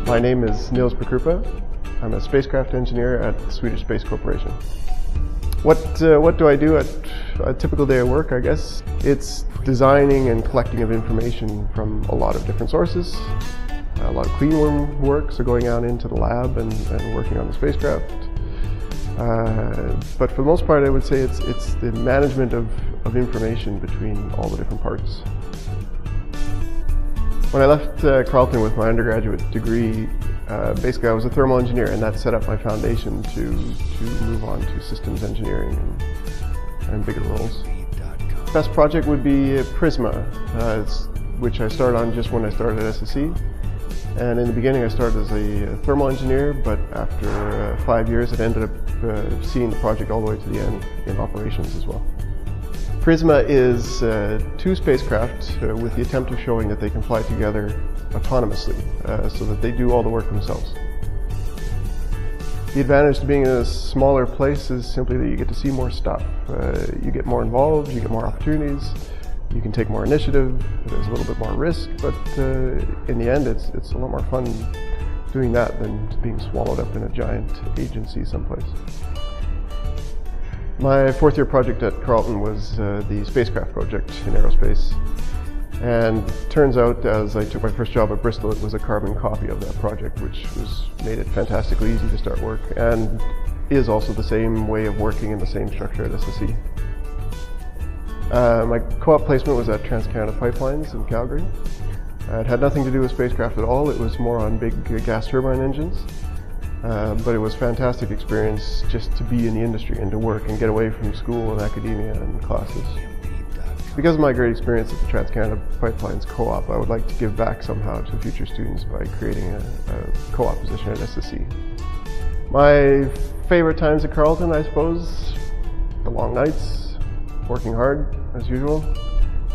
My name is Nils Pokrupa. I'm a spacecraft engineer at the Swedish Space Corporation. What do I do at a typical day of work, I guess? It's designing and collecting of information from a lot of different sources. A lot of clean room work, so going out into the lab and working on the spacecraft. But for the most part, I would say it's the management of information between all the different parts. When I left Carleton with my undergraduate degree, basically I was a thermal engineer, and that set up my foundation to move on to systems engineering and bigger roles. Best project would be Prisma, which I started on just when I started at SSE. And in the beginning I started as a thermal engineer, but after 5 years it ended up seeing the project all the way to the end in operations as well. Prisma is two spacecraft with the attempt of showing that they can fly together autonomously, so that they do all the work themselves. The advantage to being in a smaller place is simply that you get to see more stuff. You get more involved, you get more opportunities, you can take more initiative, there's a little bit more risk, but in the end it's a lot more fun doing that than being swallowed up in a giant agency someplace. My fourth year project at Carleton was the spacecraft project in Aerospace. And turns out, as I took my first job at Bristol, it was a carbon copy of that project, which made it fantastically easy to start work, and is also the same way of working in the same structure at SSE. My co-op placement was at TransCanada Pipelines in Calgary. It had nothing to do with spacecraft at all. It was more on big gas turbine engines. But it was a fantastic experience just to be in the industry and to work and get away from school and academia and classes. Because of my great experience at the TransCanada Pipelines Co-op, I would like to give back somehow to future students by creating a co-op position at SSE. My favorite times at Carleton, I suppose, the long nights, working hard as usual.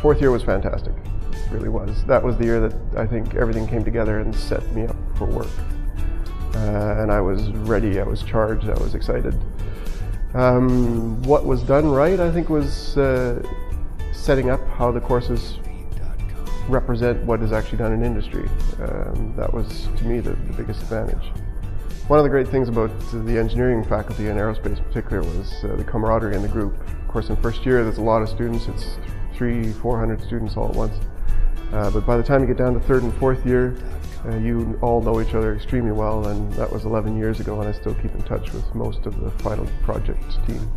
Fourth year was fantastic, it really was. That was the year that I think everything came together and set me up for work. And I was ready, I was charged, I was excited. What was done right, I think, was setting up how the courses represent what is actually done in industry. That was, to me, the biggest advantage. One of the great things about the engineering faculty in Aerospace in particular was the camaraderie in the group. Of course, in first year there's a lot of students, it's 300-400 students all at once. But by the time you get down to third and fourth year, you all know each other extremely well, and that was 11 years ago, and I still keep in touch with most of the final project team.